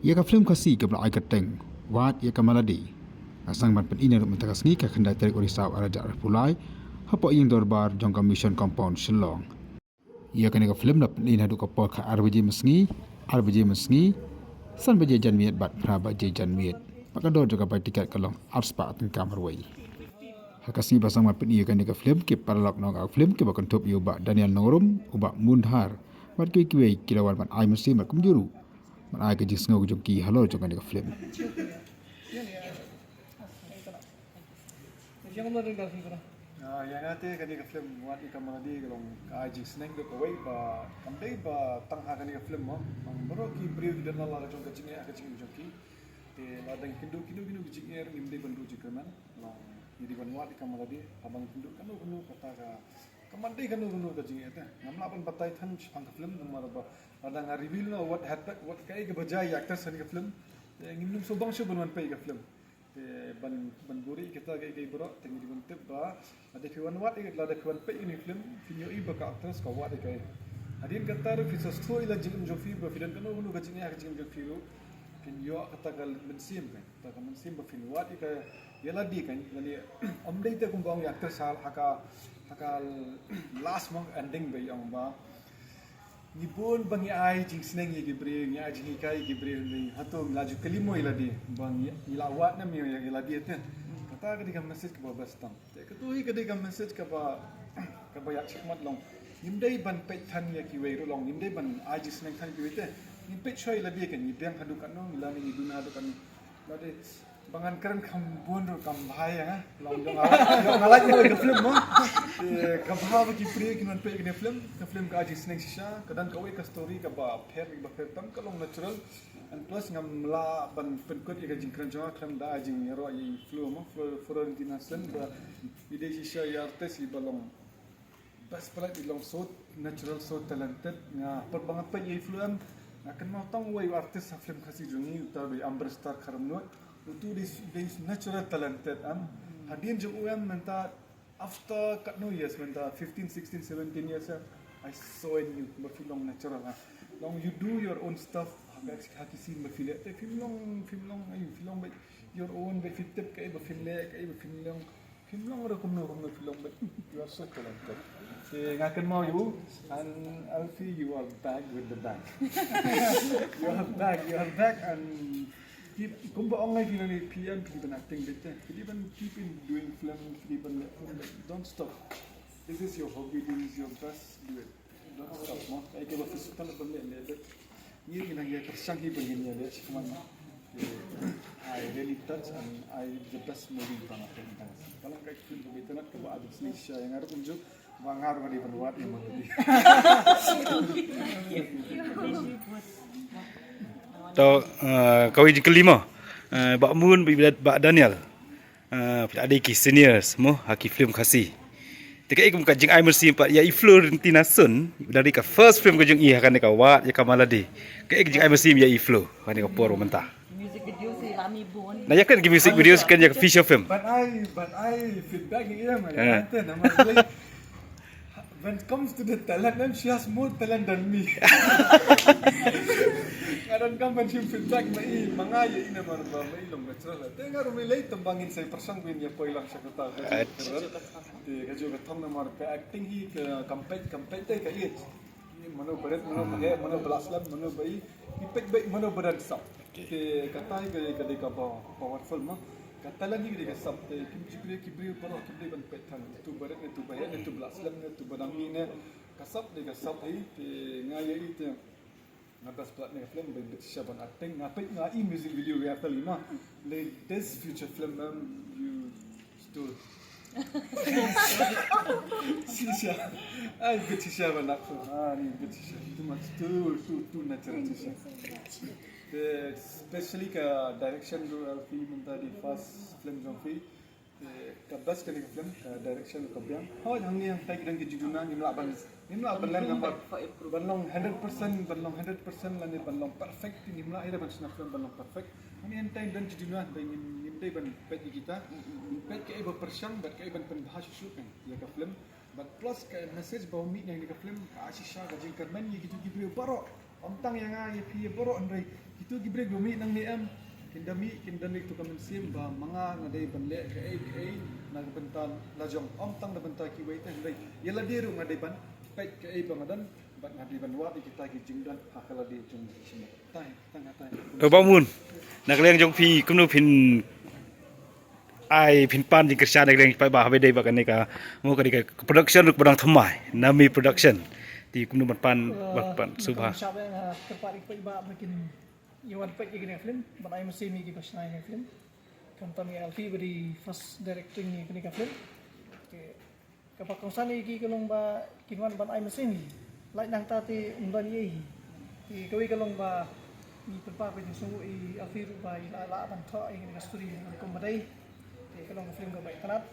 ia ka film kasih ke belai keteng wat ia ka maladi asang ban pen ina mentakas ngi ka kendai tarik orisau araja pulai hapo yang dorbar jong mission compound Shillong ia ka ni ka film na pen ina du ka por ka arbiji mesngi san baje janmiat bat pra baje janmiat pakador juga bai tiket kalong arspa atin kamarwai hakasi basang mat pen ia ka ni ka film ke paralok no ka film ke bakon top yuba Daniel Norum uba Mundhar mat ke kiwe kilawan man ai mesti mat kumjuru man ai ke jisngo jong ki halo jong ka ni ka film yang nanti kan dia film buat ikan maladi kalau kaji seneng tu kawai ba kamdai ba tang akan dia film mah baru ki beri di dalam lah jong kacing joki te ladang kindu kacing air nimde bandu jikaman long jadi banwat ikan maladi abang kindu kanu kata ka kamandai kanu kacing air teh namla pan patai than pang film namar ba ladang reveal na what happened what kai ke bajai actors kan film ngimnum sobang shu banwan pai ka film ban buri kita gay bro tengi di bentuk ba ada kawan wat ada kawan pe ini film video iba ka actors ka wat kai adin kata ru kisah story la jing jofi ba fidan kanu kanu gajing ya gajing jofi ru kin yo kata gal mensim kan kata mensim ba film wat ka yala di kan yani amdai te kumbang ya actors hal haka last month ending ba yang ba ni pun bang ai jing seneng ye gibre ni ai jing kai gibre ni hato laju kelimo iladi bang ilawat na mi yang iladi te kata ketika message ke babas tam te ketui ketika message ke ba ya chikmat long nimdai ban pe than ye ki wei ro long nimdai ban ai jing seneng than ki wei te ni pe choi iladi kan ni bang hadu kan no milani ni duna hadu kan lade bangan keren kambun ro kambhai ya long jong ngalai ni ke film mo kabha ki pre ki non pe ki film ka aji snake shisha kadan ka we ka story ka ba pher tam ka long natural and plus ngam la ban pen kot ka jing kran jong kram da aji ro yi flow mo Florentina sen ba ide shisha ya artist i balong bas pala di long so natural so talented nga per bangat pe yi film akan mau tong we artist film kasi jungi utar bi amber star karamno itu this natural talented hadin jo UM menta after kat no years menta 15 16 17 years I saw in you film natural long you do your own stuff haki scene film by your own by fit tip kay ba film long ra kum no film but you are so talented ngakan mau you and Alfie you are back with the bang you are back and kung ba online din ni PM keep acting better keep in doing film keep on don't stop this is your hobby this is your best do it don't stop mo ay ke ba physical na pamilya le ni ginang ya kersang hi begini ya si kuman I really touch and I the best movie bang ako kalau kay film begitu nak ke ba abis ni siya yang harus unjuk bangar ba di berbuat yang mati Tau kawin kelima Bak Mun Bak Daniel adik senior semua haki film kasih tiga ikum ka jing ai mersi empat ya Florentina Sun dari ka first film ka jing i akan ka wat ya kamaladi ka jing ai mersi ya Flo kan ka por mentah music video si Rami Bon nah ya kan music video kan ya feature film but I feedback here man when it comes to the talent, then she has more talent than me. Karon kan man siya feedback mai mga ya ina marba mai long natural. Tenga rumilay tambangin sa person ko niya po ilang siya kata. Di kajo gatong na marka acting hi compete ka it. Mano berat mano belaslam mano bai ipek bai mano berat sap. Ke kata ka ka powerful mo. Kata lagi dia sab kibri paro kibri ban petan tu barat ne tu bayat ne tu belaslam ne tu badami ne kasap dia kasap ai ngaya itu nabas plat ne film ben shaban acting ngapet ngai music video ya lima this future film you stood shisha ai bit shisha ban aku ni bit shisha too much too natural shisha especially ka direction do film tadi first film jongfi ka best kali film direction ka biang ho yang ni yang tai dan kejuguna ni melaban lan number banlong 100% lan ni banlong perfect ni mela ira ban film banlong perfect ni entai dan kejuguna dan ni dai ban pet kita pet ka iba persiang bat ka iban penbahas syukan ya ka film but plus ka message bahawa mi yang ni ka film ka asisha ka jingkar man ye gitu baro Omtang yang ay piye boro andai Itu gibre gumi nang niam kindami tu kamen sim ba mga ngadai banle kai nagbentan lajong tang nabenta ki wai teh dai yala diru ngadai ban pai kai bangadan bat ngadai ban wa kita ki jingdan hakala di jung sini tai tang tai Ba mun nak leng jong pi kumnu pin ai pin pan jing kerja nak leng pai ba habe dei ba kan ka mo ka di ka production ruk badang thamai nami production di kumnu pan pan subha Siapa yang terparik iba bikin Iwan Pek gini film, banai mesin ni pas naik film. Kami Alfi beri first directing ni kini film. Kapag kung saan iki kalong ba kinwan banai mesin ni, lain nang tati undan ye. Ti kawi kalong ba ni terpa pa ni sungu i Alfi ru ba ila ban tho i kini story ng komedai. Ti kalong film ka baik tanat.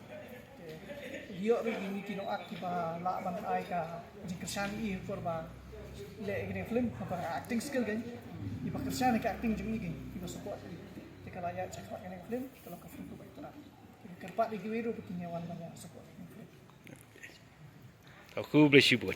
Dia ri ni kino ak ba la ban ai ka jiksan i for ba le gini film apa acting skill kan iba kerja ni acting jeng ni iba support jika layak cakap gini film kalau ke film tu baik terang kerpat di kiwiru petinyawan banyak support film aku boleh sibuk